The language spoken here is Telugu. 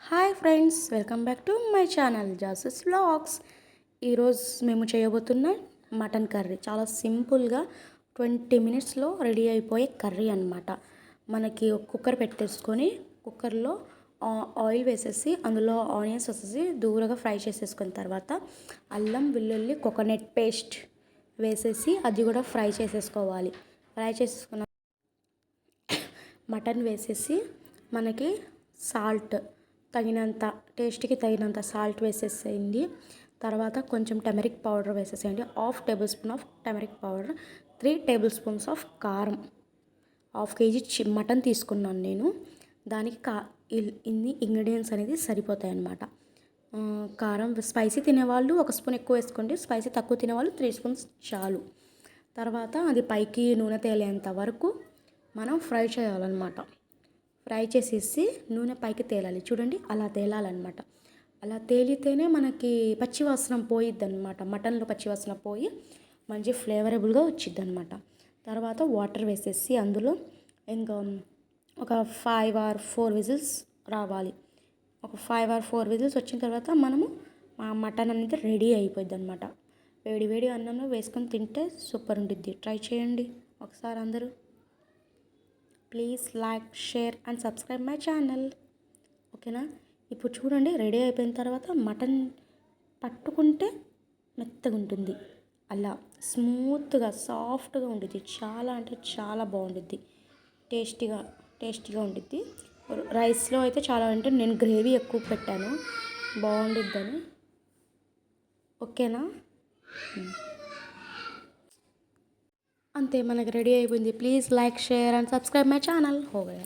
Hi friends, welcome back to my channel జాసస్ వ్లాగ్స్. ఈరోజు మేము చేయబోతున్న మటన్ కర్రీ చాలా సింపుల్గా 20 మినిట్స్లో రెడీ అయిపోయే కర్రీ అనమాట. మనకి ఒక కుక్కర్ పెట్టేసుకొని కుక్కర్లో ఆయిల్ వేసేసి అందులో ఆనియన్స్ వేసేసి దూరగా ఫ్రై చేసేసుకున్న తర్వాత అల్లం వెల్లుల్లి కోకోనట్ పేస్ట్ వేసేసి అది కూడా ఫ్రై చేసేసుకోవాలి. ఫ్రై చేసేసుకున్న మటన్ వేసేసి మనకి సాల్ట్ తగినంత, టేస్ట్కి తగినంత సాల్ట్ వేసేసేయండి. తర్వాత కొంచెం టర్మరిక్ పౌడర్ వేసేసేయండి. 1/2 table spoon of turmeric powder, 3 table spoons of కారం. 1/2 కేజీ మటన్ తీసుకున్నాను నేను. దానికి ఇన్ని ఇంగ్రీడియంట్స్ అనేది సరిపోతాయి అన్నమాట. కారం స్పైసీ తినేవాళ్ళు 1 స్పూన్ ఎక్కువ వేసుకోండి, స్పైసీ తక్కువ తినేవాళ్ళు 3 స్పూన్స్ చాలు. తర్వాత అది పైకి నూనె తేలేంత వరకు మనం ఫ్రై చేయాలన్నమాట. ఫ్రై చేసేసి నూనె పైకి తేలాలి, చూడండి అలా తేలాలన్నమాట. అలా తేలితేనే మనకి పచ్చివాసన పోయిద్ది అనమాట. మటన్లో పచ్చివాసన పోయి మంచి ఫ్లేవరబుల్గా వచ్చిద్ది అనమాట. తర్వాత వాటర్ వేసేసి అందులో ఇంకా ఒక 5 or 4 విజిల్స్ రావాలి. ఒక 5 or 4 విజిల్స్ వచ్చిన తర్వాత మనము మటన్ అనేది రెడీ అయిపోద్ది అనమాట. వేడి వేడి అన్నంలో వేసుకొని తింటే సూపర్ ఉంటుంది. ట్రై చేయండి ఒకసారి అందరూ. Please like, share and subscribe my channel. ఓకేనా? ఇప్పుడు చూడండి రెడీ అయిపోయిన తర్వాత మటన్ పట్టుకుంటే మెత్తగా ఉంటుంది, అలా స్మూత్గా సాఫ్ట్గా ఉంటుంది. చాలా అంటే చాలా బాగుంటుంది, టేస్టీగా ఉంటుంది. రైస్లో అయితే చాలా అంటే నేను గ్రేవీ ఎక్కువ పెట్టాను, బాగుండిద్దని. ఓకేనా? అంతే, మనకి రెడీ అయిపోయింది. Please like, share and subscribe my channel. हो गया.